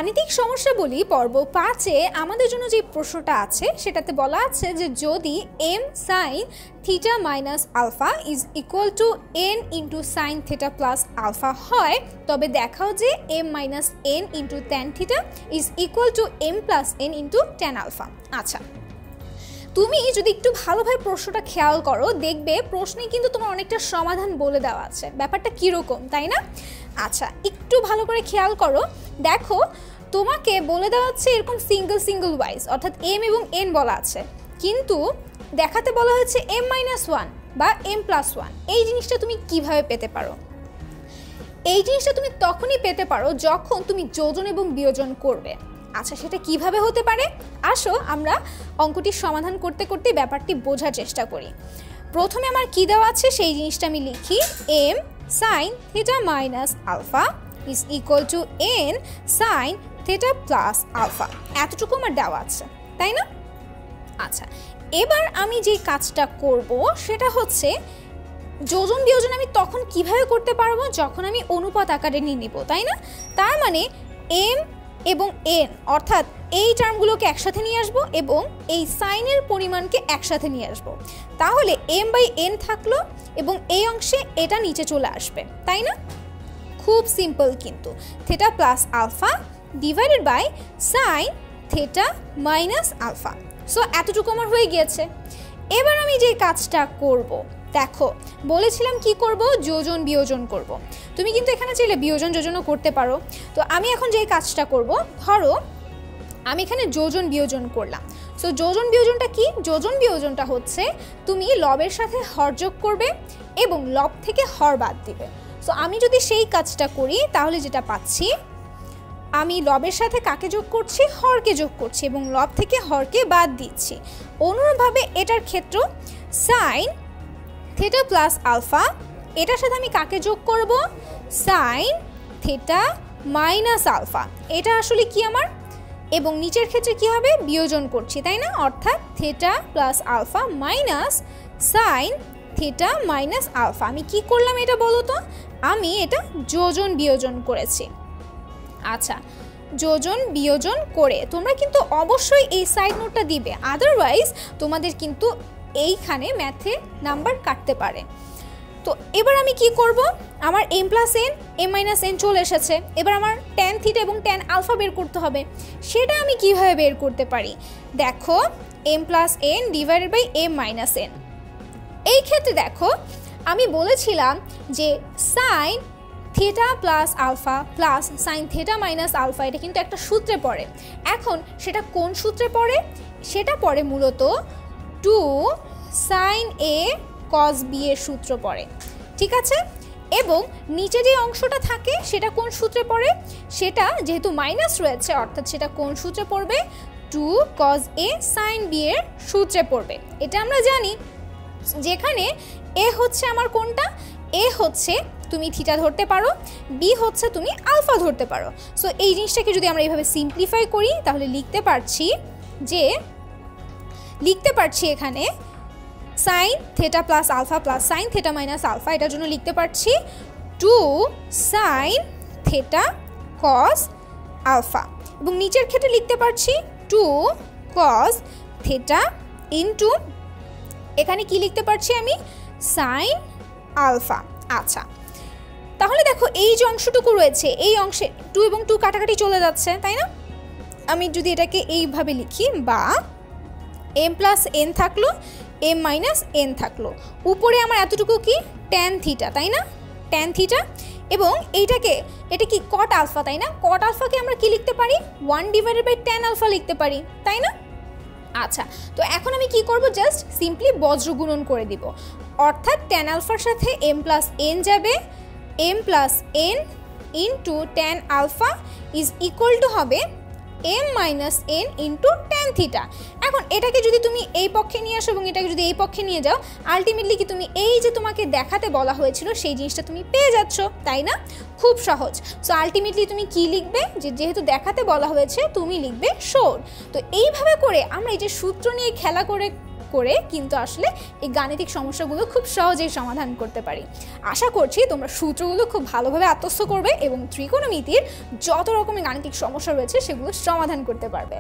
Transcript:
গাণিতিক সমস্যা বলি পর্ব 5-এ আমাদের জন্য যে প্রশ্নটা আছে সেটাতে বলা আছে যে যদি m sin theta minus alpha is equal to n into sine theta plus alpha হয় তবে দেখাও যে m minus n into tan theta is equal to m plus n into tan alpha. আচ্ছা, তুমি যদি একটু ভালোভাবে প্রশ্নটা খেয়াল করো দেখবে প্রশ্নে কিন্তু তোমার অনেকটা সমাধান বলে দেওয়া আছে। ব্যাপারটা কীরকম তাই না? আচ্ছা, একটু ভালো করে খেয়াল করো, দেখো তোমাকে বলে দেওয়া হচ্ছে এরকম সিঙ্গেল ওয়াইজ, অর্থাৎ m এবং n বলা আছে, কিন্তু দেখাতে বলা হয়েছে m মাইনাস 1 বা m প্লাস 1। এই জিনিসটা তুমি কিভাবে পেতে পারো? এই জিনিসটা তুমি তখনই পেতে পারো যখন তুমি যোজন এবং বিয়োজন করবে। আচ্ছা, সেটা কিভাবে হতে পারে? আসো আমরা অঙ্কটির সমাধান করতে করতে ব্যাপারটি বোঝার চেষ্টা করি। প্রথমে আমার কি দেওয়া আছে সেই জিনিসটা আমি লিখি, m sine theta minus alpha is equal to n sine theta plus alpha, এতটুকু আমার দেওয়া আছে তাই না? আচ্ছা, এবার আমি যে কাজটা করব সেটা হচ্ছে যোজন বিয়োজন আমি তখন কিভাবে করতে পারবো যখন আমি অনুপাত আকারে নিয়ে নিব তাই না? তার মানে m এবং n অর্থাৎ এই টার্মগুলোকে একসাথে নিয়ে আসবো এবং এই সাইনের পরিমাণকে একসাথে নিয়ে আসবো, তাহলে m বাই n থাকলো এবং এই অংশে এটা নিচে চলে আসবে তাই না? খুব সিম্পল কিন্তু, theta plus alpha divided by sine theta minus alpha. So এতটুকু আমার হয়ে গিয়েছে। এবার আমি যে কাজটা করব, দেখো বলেছিলাম কি করব, যোজন বিয়োজন করব। তুমি কিন্তু এখানে চাইলে বিয়োজন যোজনও করতে পারো। তো আমি এখন যে কাজটা করব, ধরো আমি এখানে যোজন বিয়োজন করলাম। সো যোজন বিয়োজনটা কি? যোজন বিয়োজনটা হচ্ছে তুমি লবের সাথে হর যোগ করবে এবং লব থেকে হর বাদ দিবে। সো আমি যদি সেই কাজটা করি তাহলে যেটা পাচ্ছি, আমি লবের সাথে কাকে যোগ করছি? হরকে যোগ করছি এবং লব থেকে হরকে বাদ দিচ্ছি। অনুরূপভাবে এটার ক্ষেত্র সাইন থিটা প্লাস আলফা, এটার সাথে আমি কাকে যোগ করব? Sine theta minus alpha. এটা আসলে কি আমার, এবং নিচের ক্ষেত্রে কি হবে? বিয়োজন করছি তাই না? অর্থাৎ theta plus alpha minus sine theta minus alpha. আমি কি করলাম এটা বলো তো? আমি এটা যোজন বিয়োজন করেছি। আচ্ছা, যোজন বিয়োজন করে তোমরা কিন্তু অবশ্যই এই সাইড নোটটা দিবে, আদারওয়াইজ তোমাদের কিন্তু এইখানে ম্যাথে নাম্বার কাটতে পারে। তো এবার আমি কি করব, আমার m plus n m minus n চলে এসেছে। এবার আমার ট্যান থিটা এবং ট্যান আলফা বের করতে হবে। সেটা আমি কিভাবে বের করতে পারি? দেখো m plus n divided by m minus n। এই ক্ষেত্রে দেখো আমি বলেছিলাম যে sine theta plus alpha plus sine theta minus alpha, এটা কিন্তু একটা সূত্রে পড়ে। এখন সেটা কোন সূত্রে পড়ে? সেটা পড়ে মূলত 2 সাইন a কস b এর সূত্র পড়ে, ঠিক আছে? এবং নিচে যে অংশটা থাকে সেটা কোন সূত্রে পড়ে? সেটা যেহেতু মাইনাস রয়েছে অর্থাৎ সেটা কোন সূত্রে পড়বে? 2 cos a sin b এর সূত্রে পড়বে। এটা আমরা জানি, যেখানে a হচ্ছে আমার কোনটা? a হচ্ছে তুমি থিটা ধরতে পারো, b হচ্ছে তুমি আলফা ধরতে পারো। সো এই জিনিসটাকে যদি আমরা এইভাবে সিম্পলিফাই করি তাহলে লিখতে পারছি এখানে sine theta plus alpha plus sine theta minus alpha, এটার জন্য লিখতে পারছি 2 সাইন থিটা কস আলফা, এবং নিচের ক্ষেত্রে লিখতে পারছি 2 কস থিটা ইন্টু এখানে কি লিখতে পারছি আমি? Sine alpha. আচ্ছা, তাহলে দেখো এই যে অংশটুকু রয়েছে এই অংশে 2 এবং 2 কাটাকাটি চলে যাচ্ছে তাই না? আমি যদি এটাকে এইভাবে লিখি, বা m প্লাস n থাকলো m মাইনাস n থাকলো, উপরে আমার এতটুকু কি? ট্যান থিটা তাই না? ট্যান থিটা, এবং এটা কি কট আলফা তাই না? কট আলফাকে আমরা কি লিখতে পারি? 1 ডিভাইডেড বাই ট্যান আলফা লিখতে পারি তাই না? আচ্ছা, তো এখন আমি কি করব? জাস্ট সিম্পলি বজ্র গুণন করে দিব, অর্থাৎ ট্যান আলফার সাথে m প্লাস n যাবে, m plus n into tan alpha is equal to হবে m minus n into tan theta. এখন এটাকে যদি তুমি এই পক্ষে নিয়ে আসো এবং এটাকে যদি এই পক্ষে নিয়ে যাও, আলটিমেটলি কি তুমি এই যে তোমাকে দেখাতে বলা হয়েছিল সেই জিনিসটা তুমি পেয়ে যাচ্ছ তাই না? খুব সহজ। সো আলটিমেটলি তুমি কি লিখবে? যেহেতু দেখাতে বলা হয়েছে তুমি লিখবে শোর। তো এইভাবে করে আমরা এই যে সূত্র নিয়ে খেলা করে কিন্তু আসলে এই গাণিতিক সমস্যাগুলো খুব সহজেই সমাধান করতে পারি। আশা করছি তোমরা সূত্রগুলো খুব ভালোভাবে আত্মস্থ করবে এবং ত্রিকোণমিতির যত রকমের গাণিতিক সমস্যা রয়েছে সেগুলো সমাধান করতে পারবে।